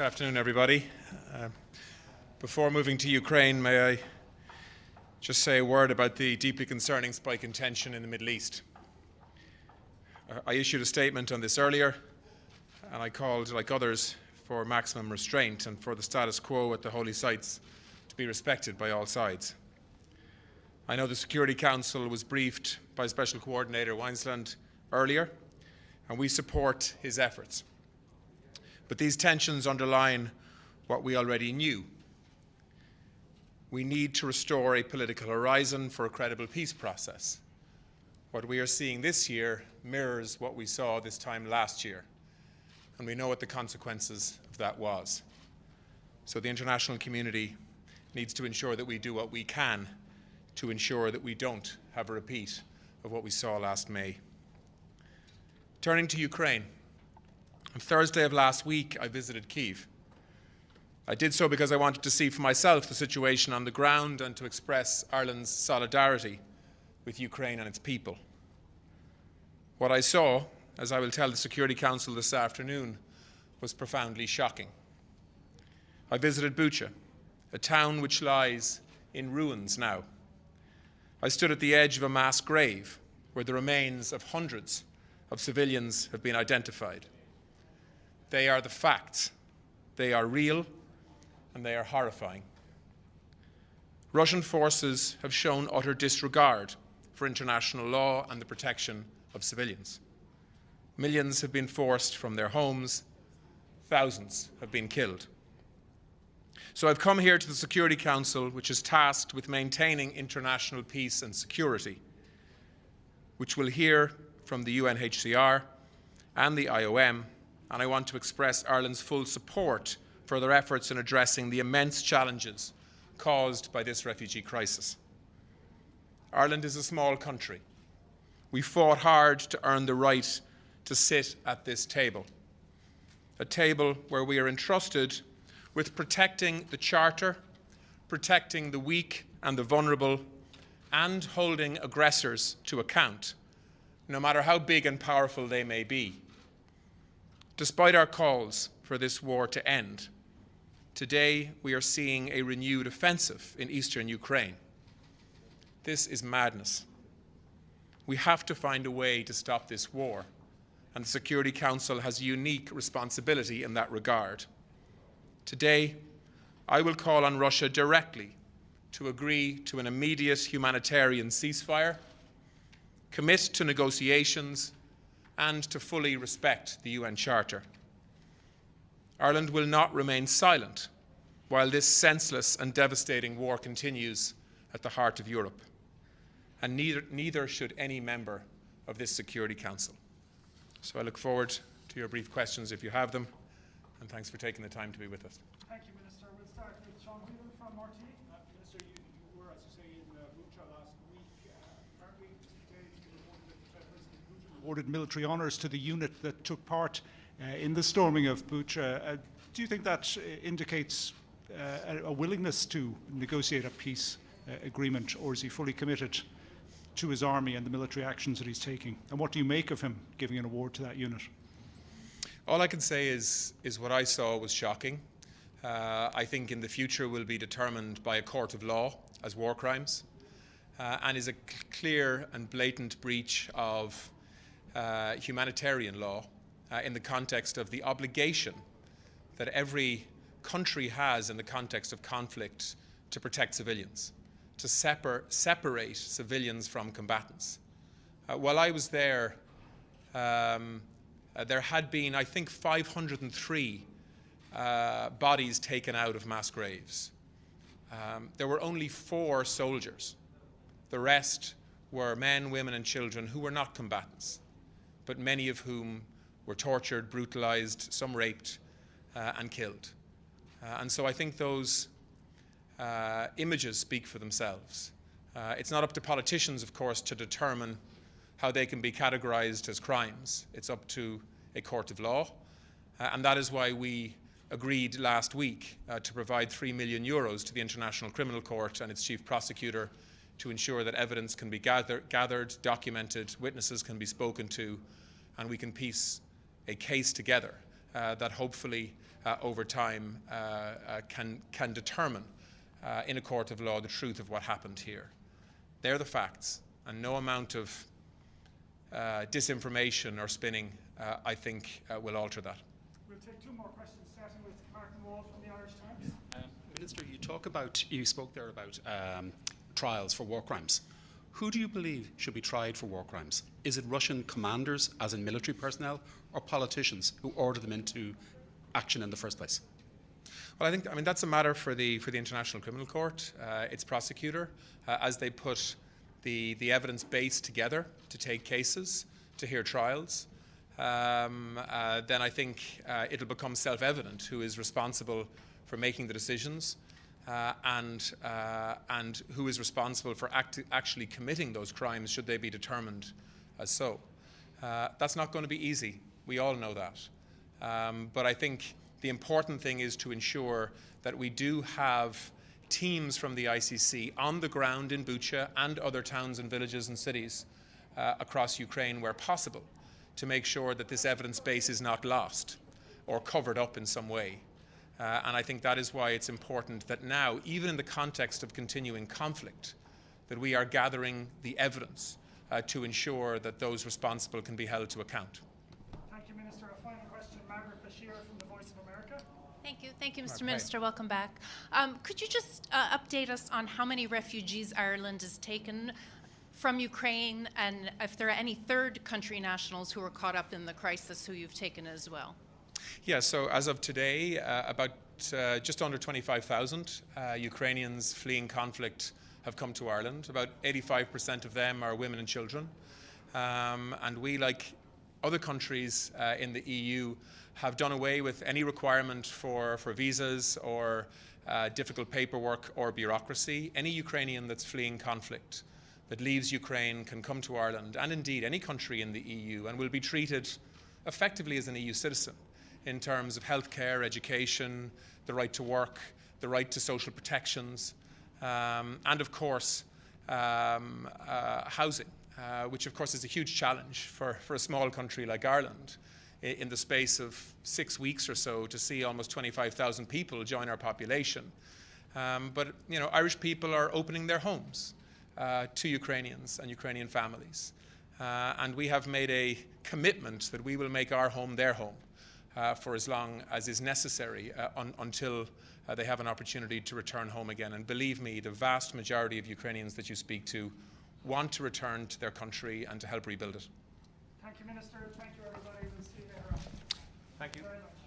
Good afternoon, everybody. Before moving to Ukraine, may I just say a word about the deeply concerning spike in tension in the Middle East. I issued a statement on this earlier, and I called, like others, for maximum restraint and for the status quo at the holy sites to be respected by all sides. I know the Security Council was briefed by Special Coordinator Winesland earlier, and we support his efforts. But these tensions underline what we already knew. We need to restore a political horizon for a credible peace process. What we are seeing this year mirrors what we saw this time last year, and we know what the consequences of that was. So the international community needs to ensure that we do what we can to ensure that we don't have a repeat of what we saw last May. Turning to Ukraine, on Thursday of last week, I visited Kyiv. I did so because I wanted to see for myself the situation on the ground and to express Ireland's solidarity with Ukraine and its people. What I saw, as I will tell the Security Council this afternoon, was profoundly shocking. I visited Bucha, a town which lies in ruins now. I stood at the edge of a mass grave where the remains of hundreds of civilians have been identified. They are the facts. They are real, and they are horrifying. Russian forces have shown utter disregard for international law and the protection of civilians. Millions have been forced from their homes. Thousands have been killed. So I've come here to the Security Council, which is tasked with maintaining international peace and security, which will hear from the UNHCR and the IOM, and I want to express Ireland's full support for their efforts in addressing the immense challenges caused by this refugee crisis. Ireland is a small country. We fought hard to earn the right to sit at this table, a table where we are entrusted with protecting the Charter, protecting the weak and the vulnerable, and holding aggressors to account, no matter how big and powerful they may be. Despite our calls for this war to end, today we are seeing a renewed offensive in eastern Ukraine. This is madness. We have to find a way to stop this war, and the Security Council has a unique responsibility in that regard. Today, I will call on Russia directly to agree to an immediate humanitarian ceasefire, commit to negotiations, and to fully respect the UN Charter. Ireland will not remain silent while this senseless and devastating war continues at the heart of Europe, and neither should any member of this Security Council. So I look forward to your brief questions if you have them, and thanks for taking the time to be with us. Thank you, Minister. We'll start with Sean Whelan from RT. Minister, you were, as you say, in Bucha last week. Apparently, today it's been reported that the President Bucha awarded military honours to the unit that took part in the storming of Bucha. Do you think that indicates a willingness to negotiate a peace agreement, or is he fully committed to his army and the military actions that he's taking? And what do you make of him giving an award to that unit? All I can say is what I saw was shocking. I think in the future will be determined by a court of law as war crimes, and is a clear and blatant breach of humanitarian law in the context of the obligation that every country has in the context of conflict to protect civilians, to separate civilians from combatants. While I was there, there had been, I think, 503 bodies taken out of mass graves. There were only 4 soldiers. The rest were men, women, and children who were not combatants, but many of whom were tortured, brutalized, some raped, and killed. And so I think those images speak for themselves. It's not up to politicians, of course, to determine how they can be categorized as crimes. It's up to a court of law, and that is why we agreed last week to provide €3 million to the International Criminal Court and its chief prosecutor to ensure that evidence can be gathered, documented, witnesses can be spoken to, and we can piece a case together that hopefully over time can determine in a court of law the truth of what happened here. They're the facts, and no amount of disinformation or spinning, I think, will alter that. We'll take two more questions, starting with Martin Wall from the Irish Times. Minister, you spoke there about trials for war crimes. Who do you believe should be tried for war crimes? Is it Russian commanders, as in military personnel, or politicians who ordered them into action in the first place? Well, I mean that's a matter for the International Criminal Court, its prosecutor, as they put the evidence base together to take cases, to hear trials. Then I think it'll become self-evident who is responsible for making the decisions and who is responsible for actually committing those crimes should they be determined as so. That's not going to be easy. We all know that. But I think the important thing is to ensure that we do have teams from the ICC on the ground in Bucha and other towns and villages and cities across Ukraine where possible to make sure that this evidence base is not lost or covered up in some way. And I think that is why it's important that now, even in the context of continuing conflict, that we are gathering the evidence to ensure that those responsible can be held to account. Thank you, Minister. A final question, Margaret Bashir from the Voice of America. Thank you, Mr. Minister. Welcome back. Could you just update us on how many refugees Ireland has taken from Ukraine, and if there are any third country nationals who are caught up in the crisis who you've taken as well? Yeah, so as of today, about just under 25,000 Ukrainians fleeing conflict have come to Ireland. About 85% of them are women and children. And we, like other countries in the EU, have done away with any requirement for visas or difficult paperwork or bureaucracy. Any Ukrainian that's fleeing conflict that leaves Ukraine can come to Ireland, and indeed any country in the EU, and will be treated effectively as an EU citizen in terms of healthcare, education, the right to work, the right to social protections, and of course housing, which of course is a huge challenge for a small country like Ireland in the space of 6 weeks or so to see almost 25,000 people join our population. But you know, Irish people are opening their homes to Ukrainians and Ukrainian families. And we have made a commitment that we will make our home their home for as long as is necessary until they have an opportunity to return home again. And believe me, the vast majority of Ukrainians that you speak to want to return to their country and to help rebuild it. Thank you, Minister. Thank you, everybody. We'll see you later on. Thank you. Very much.